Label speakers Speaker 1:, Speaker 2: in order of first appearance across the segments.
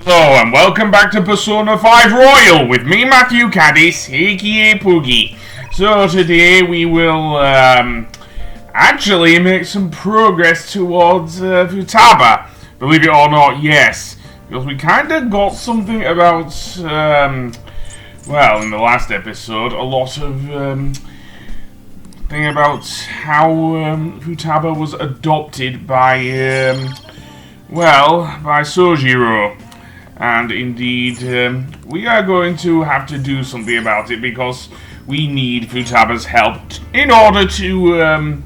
Speaker 1: Hello and welcome back to Persona 5 Royal with me, Matthew Caddis, aka Poogie. So today we will actually make some progress towards Futaba. Believe it or not, yes. Because we kind of got something about, well, in the last episode, a lot of thing about how Futaba was adopted by, by Sojio. And indeed, we are going to have to do something about it because we need Futaba's help in order to,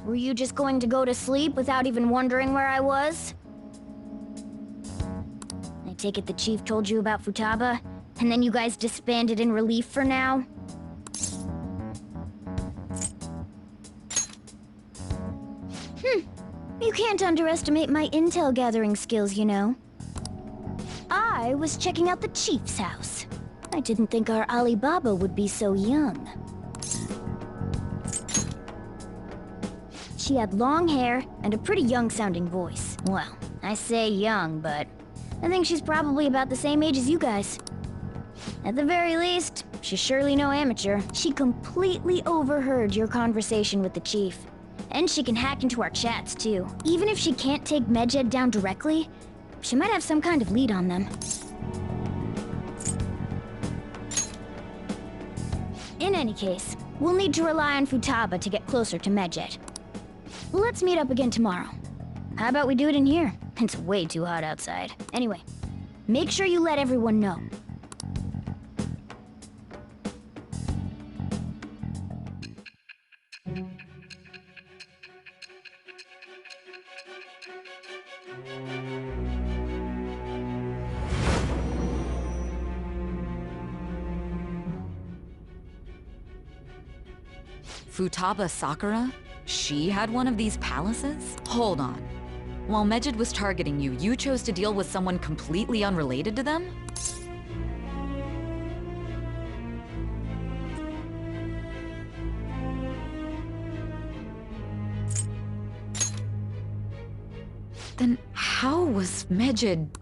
Speaker 2: Were you just going to go to sleep without even wondering where I was? I take it the chief told you about Futaba, and then you guys disbanded in relief for now? You can't underestimate my intel gathering skills, you know. I was checking out the chief's house. I didn't think our Alibaba would be so young. She had long hair and a pretty young-sounding voice. Well, I say young, but I think she's probably about the same age as you guys. At the very least, she's surely no amateur. She completely overheard your conversation with the chief. And she can hack into our chats, too. Even if she can't take Medjed down directly, she might have some kind of lead on them. In any case, we'll need to rely on Futaba to get closer to Medjed. Let's meet up again tomorrow. How about we do it in here? It's way too hot outside. Anyway, make sure you let everyone know.
Speaker 3: Futaba Sakura? She had one of these palaces? Hold on. While Medjed was targeting you, you chose to deal with someone completely unrelated to them? Then how was Medjed...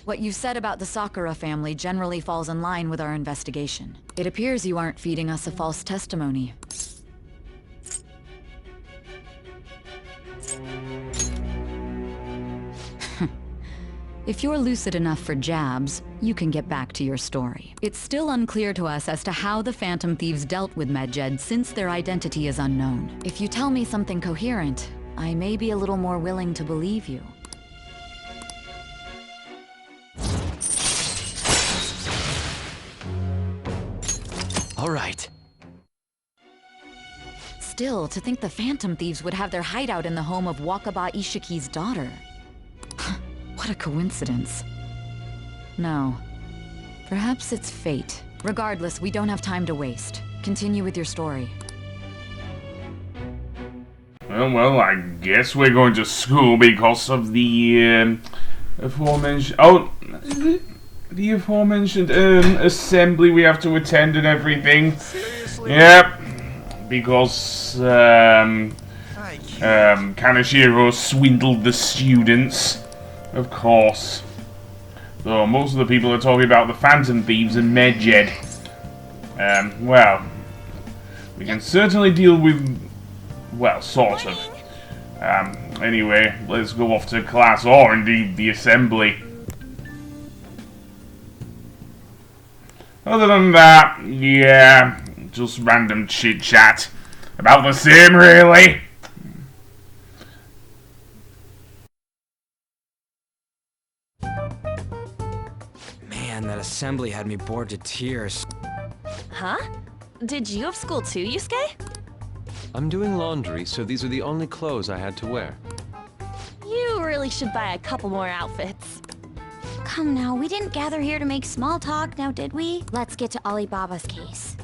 Speaker 3: What you said about the Sakura family generally falls in line with our investigation. It appears you aren't feeding us a false testimony. If you're lucid enough for jabs, you can get back to your story. It's still unclear to us as to how the Phantom Thieves dealt with Medjed since their identity is unknown. If you tell me something coherent, I may be a little more willing to believe you.
Speaker 4: All right.
Speaker 3: Still, to think the Phantom Thieves would have their hideout in the home of Wakaba Ishiki's daughter. What a coincidence. No. Perhaps it's fate. Regardless, we don't have time to waste. Continue with your story.
Speaker 1: well, I guess we're going to school because of the, aforementioned... Oh, the aforementioned, assembly we have to attend and everything. Seriously? Yep. Because, Kaneshiro swindled the students. Of course. Though most of the people are talking about the Phantom Thieves and Medjed. Well, we can certainly deal with, well, sort of. Anyway, let's go off to class, or indeed the assembly. Other than that, yeah, just random chit-chat. About the same, really.
Speaker 4: That assembly had me bored to tears.
Speaker 5: Huh? Did you have school too, Yusuke?
Speaker 6: I'm doing laundry, so these are the only clothes I had to wear.
Speaker 5: You really should buy a couple more outfits.
Speaker 2: Come now, we didn't gather here to make small talk, now did we? Let's get to Alibaba's case.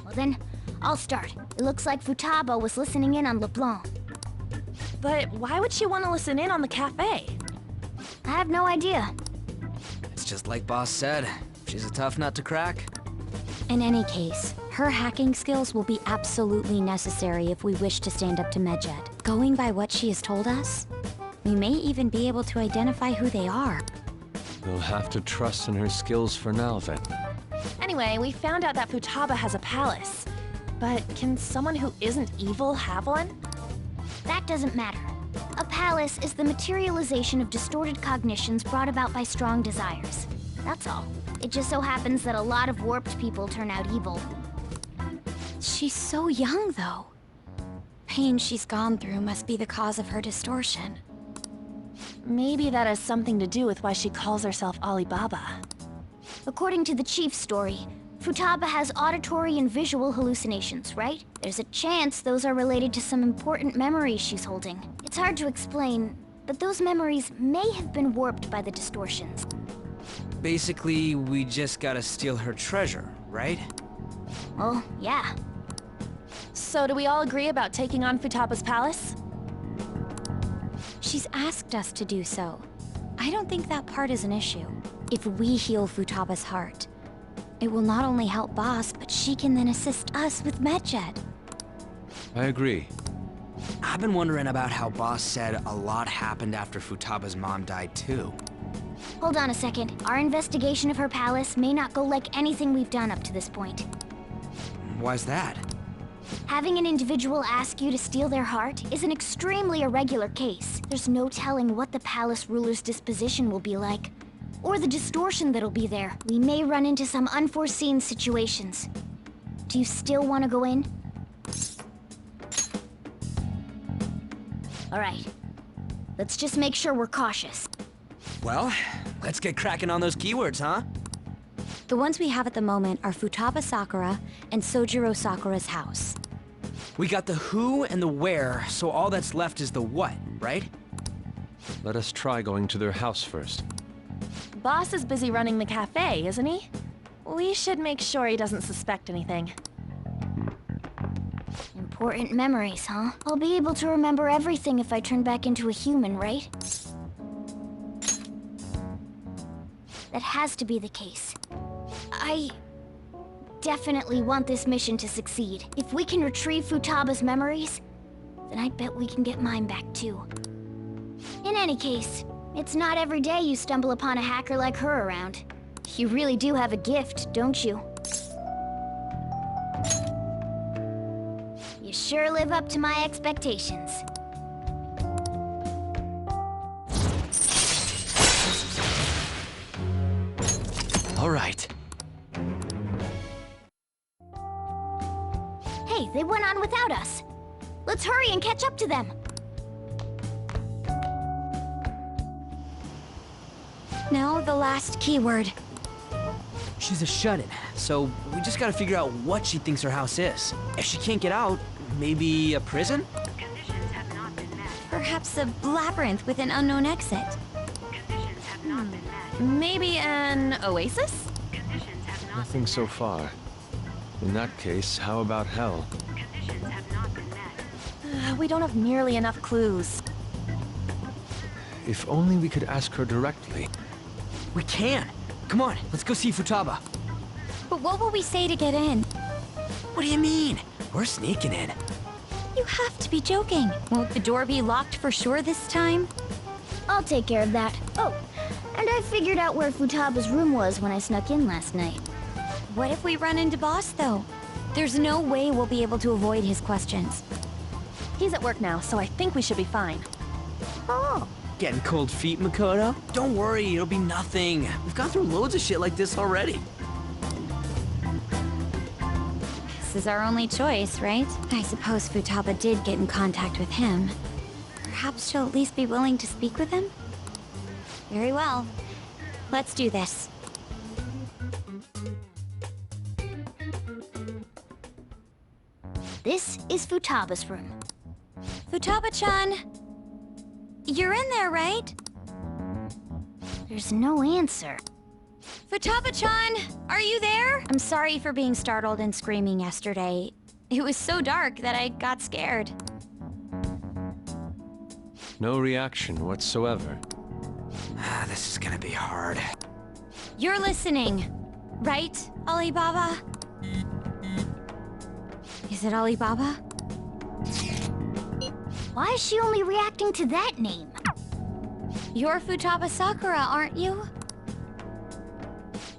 Speaker 2: Well then, I'll start. It looks like Futaba was listening in on LeBlanc.
Speaker 5: But why would she want to listen in on the cafe?
Speaker 2: I have no idea.
Speaker 4: Just like Boss said, she's a tough nut to crack.
Speaker 2: In any case, her hacking skills will be absolutely necessary if we wish to stand up to Medjed. Going by what she has told us,
Speaker 7: We may even be able to identify who they are.
Speaker 6: We'll have to trust in her skills for now, then.
Speaker 5: Anyway, we found out that Futaba has a palace. But can someone who isn't evil have one?
Speaker 2: That doesn't matter. A palace is the materialization of distorted cognitions brought about by strong desires. That's all. It just so happens that a lot of warped people turn out evil.
Speaker 7: She's so young, though. Pain she's gone through must be the cause of her distortion.
Speaker 5: Maybe that has something to do with why she calls herself Alibaba.
Speaker 2: According to the chief's story, Futaba has auditory and visual hallucinations, right? There's a chance those are related to some important memories she's holding. It's hard to explain, but those memories may have been warped by the distortions.
Speaker 4: Basically, we just gotta steal her treasure, right?
Speaker 2: Well, yeah.
Speaker 5: So do we all agree about taking on Futaba's palace?
Speaker 7: She's asked us to do so. I don't think that part is an issue. If we heal Futaba's heart, it will not only help Boss, but she can then assist us with Medjed.
Speaker 6: I agree.
Speaker 4: I've been wondering about how Boss said a lot happened after Futaba's mom died too.
Speaker 2: Hold on a second. Our investigation of her palace may not go like anything we've done up to this point.
Speaker 4: Why's that?
Speaker 2: Having an individual ask you to steal their heart is an extremely irregular case. There's no telling what the palace ruler's disposition will be like, or the distortion that'll be there. We may run into some unforeseen situations. Do you still want to go in? Alright. Let's just make sure we're cautious.
Speaker 4: Well, let's get cracking on those keywords, huh?
Speaker 7: The ones we have at the moment are Futaba Sakura and Sojiro Sakura's house.
Speaker 4: We got the who and the where, so all that's left is the what, right?
Speaker 6: Let us try going to their house first.
Speaker 5: Boss is busy running the cafe, isn't he? We should make sure he doesn't suspect anything.
Speaker 2: Important memories, huh? I'll be able to remember everything if I turn back into a human, right? That has to be the case. I definitely want this mission to succeed. If we can retrieve Futaba's memories, then I bet we can get mine back too. In any case, it's not every day you stumble upon a hacker like her around. You really do have a gift, don't you? You sure live up to my expectations.
Speaker 4: All right.
Speaker 2: Hey, they went on without us. Let's hurry and catch up to them.
Speaker 7: Now the last keyword.
Speaker 4: She's a shut-in, so we just gotta figure out what she thinks her house is. If she can't get out, maybe a prison?
Speaker 8: Conditions have not been met.
Speaker 7: Perhaps a labyrinth with an unknown exit.
Speaker 8: Conditions have not been met.
Speaker 5: Maybe an oasis?
Speaker 8: Conditions have not
Speaker 6: Nothing so far. In that case, how about hell?
Speaker 8: Conditions have not been met.
Speaker 5: We don't have nearly enough clues.
Speaker 6: If only we could ask her directly.
Speaker 4: We can! Come on, let's go see Futaba.
Speaker 7: But what will we say to get in?
Speaker 4: What do you mean? We're sneaking in.
Speaker 7: You have to be joking. Won't the door be locked for sure this time?
Speaker 2: I'll take care of that. Oh, and I figured out where Futaba's room was when I snuck in last night.
Speaker 7: What if we run into Boss, though? There's no way we'll be able to avoid his questions.
Speaker 5: He's at work now, so I think we should be fine.
Speaker 2: Oh.
Speaker 4: Getting cold feet, Makoto? Don't worry, it'll be nothing. We've gone through loads of shit like this already.
Speaker 7: This is our only choice, right? I suppose Futaba did get in contact with him. Perhaps she'll at least be willing to speak with him? Very well. Let's do this.
Speaker 2: This is Futaba's room.
Speaker 7: Futaba-chan! You're in there, right?
Speaker 2: There's no answer.
Speaker 7: Futaba-chan! Are you there? I'm sorry for being startled and screaming yesterday. It was so dark that I got scared.
Speaker 6: No reaction whatsoever.
Speaker 4: This is gonna be hard.
Speaker 7: You're listening, right, Alibaba? Is it Alibaba?
Speaker 2: Why is she only reacting to that name?
Speaker 7: You're Futaba Sakura, aren't you?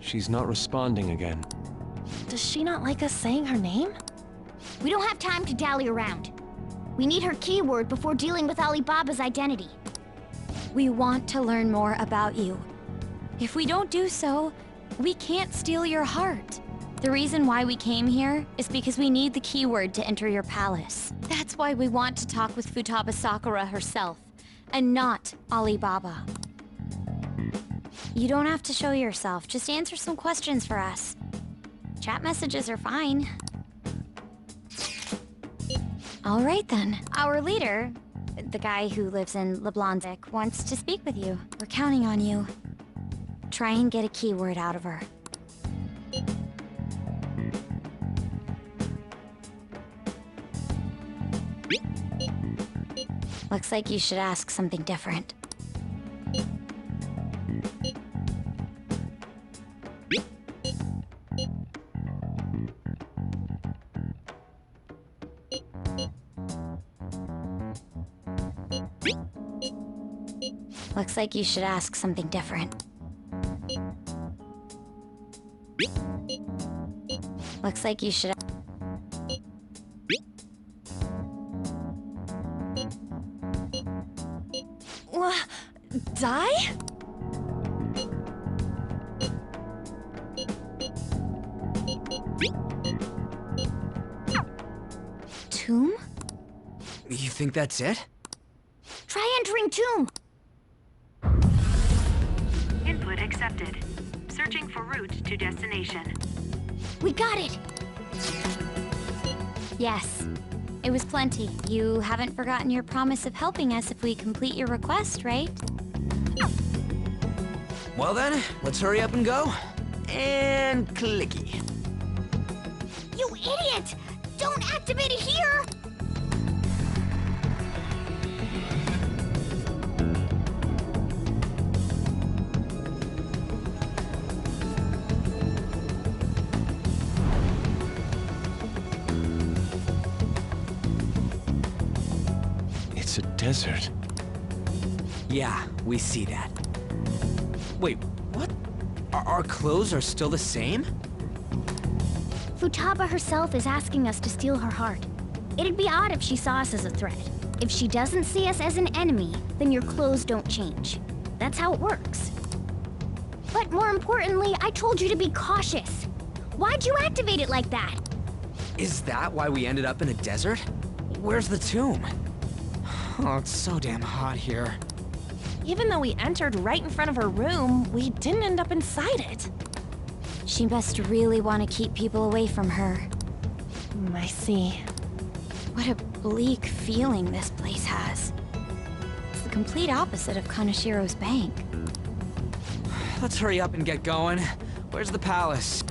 Speaker 6: She's not responding again.
Speaker 5: Does she not like us saying her name?
Speaker 2: We don't have time to dally around. We need her keyword before dealing with Alibaba's identity.
Speaker 7: We want to learn more about you. If we don't do so, we can't steal your heart. The reason why we came here is because we need the keyword to enter your palace. That's why we want to talk with Futaba Sakura herself, and not Alibaba. You don't have to show yourself, just answer some questions for us. Chat messages are fine. All right then. Our leader, the guy who lives in Leblonzik, wants to speak with you. We're counting on you. Try and get a keyword out of her. Looks like you should ask something different. Looks like you should ask something different. Looks like you should...
Speaker 5: Die?
Speaker 7: Tomb?
Speaker 4: You think that's it?
Speaker 2: Try entering tomb.
Speaker 8: Input accepted. Searching for route to destination.
Speaker 2: We got it.
Speaker 7: Yes. It was plenty. You haven't forgotten your promise of helping us if we complete your request, right?
Speaker 4: Well then, let's hurry up and go. And clicky.
Speaker 2: You idiot! Don't activate it here!
Speaker 6: It's a desert.
Speaker 4: Yeah, we see that. Wait, what? Our clothes are still the same?
Speaker 2: Futaba herself is asking us to steal her heart. It'd be odd if she saw us as a threat. If she doesn't see us as an enemy, then your clothes don't change. That's how it works. But more importantly, I told you to be cautious. Why'd you activate it like that?
Speaker 4: Is that why we ended up in a desert? Where's the tomb? Oh, it's so damn hot here.
Speaker 5: Even though we entered right in front of her room, we didn't end up inside it.
Speaker 7: She must really want to keep people away from her.
Speaker 5: I see.
Speaker 7: What a bleak feeling this place has. It's the complete opposite of Kanashiro's bank.
Speaker 4: Let's hurry up and get going. Where's the palace?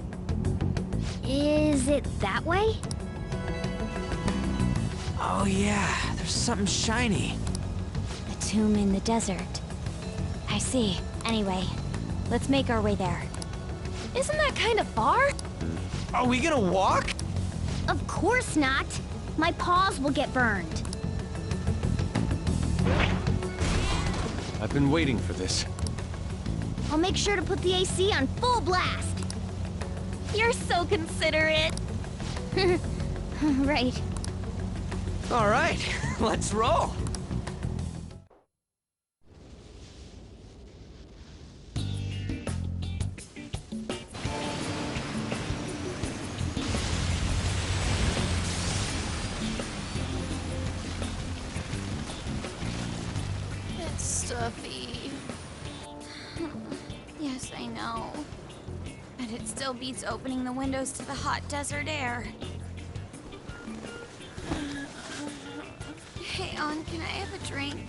Speaker 2: Is it that way?
Speaker 4: Oh yeah, there's something shiny.
Speaker 7: A tomb in the desert. I see. Anyway, let's make our way there.
Speaker 5: Isn't that kind of far?
Speaker 4: Are we gonna walk?
Speaker 2: Of course not. My paws will get burned.
Speaker 6: I've been waiting for this.
Speaker 2: I'll make sure to put the AC on full blast.
Speaker 5: You're so considerate.
Speaker 2: Right.
Speaker 4: All right, let's roll.
Speaker 5: It's stuffy.
Speaker 7: Yes, I know. But it still beats opening the windows to the hot desert air. Hey, Ann, can I have a drink?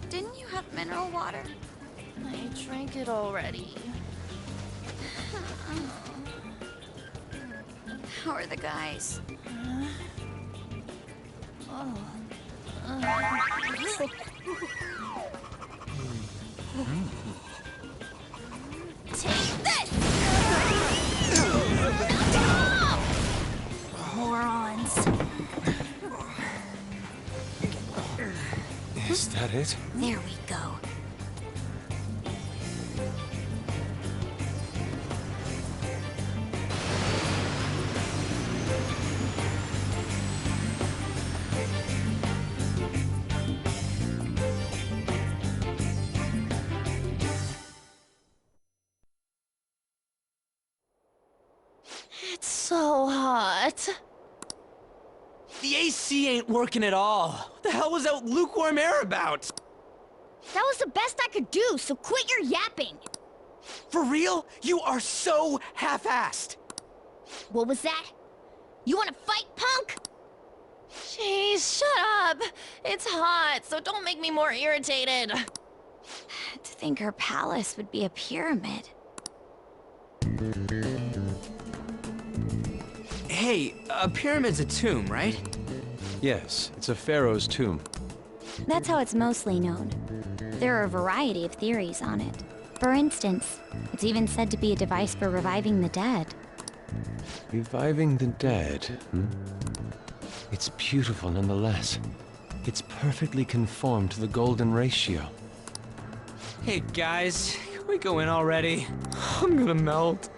Speaker 7: Didn't you have mineral water?
Speaker 5: I drank it already.
Speaker 7: How are the guys?
Speaker 2: Take this! Morons.
Speaker 6: Is that it?
Speaker 7: There we go.
Speaker 5: hot.
Speaker 4: The AC ain't working at all. What the hell was that lukewarm air about?
Speaker 2: That was the best I could do, so quit your yapping.
Speaker 4: For real? You are so half-assed.
Speaker 2: What was that? You wanna fight, punk?
Speaker 5: Jeez, shut up. It's hot, so don't make me more irritated.
Speaker 7: To think her palace would be a pyramid.
Speaker 4: Hey, a pyramid's a tomb, right?
Speaker 6: Yes, it's a pharaoh's tomb.
Speaker 7: That's how it's mostly known. There are a variety of theories on it. For instance, it's even said to be a device for reviving the dead.
Speaker 6: Reviving the dead, It's beautiful nonetheless. It's perfectly conformed to the golden ratio.
Speaker 4: Hey guys, can we go in already? I'm gonna melt.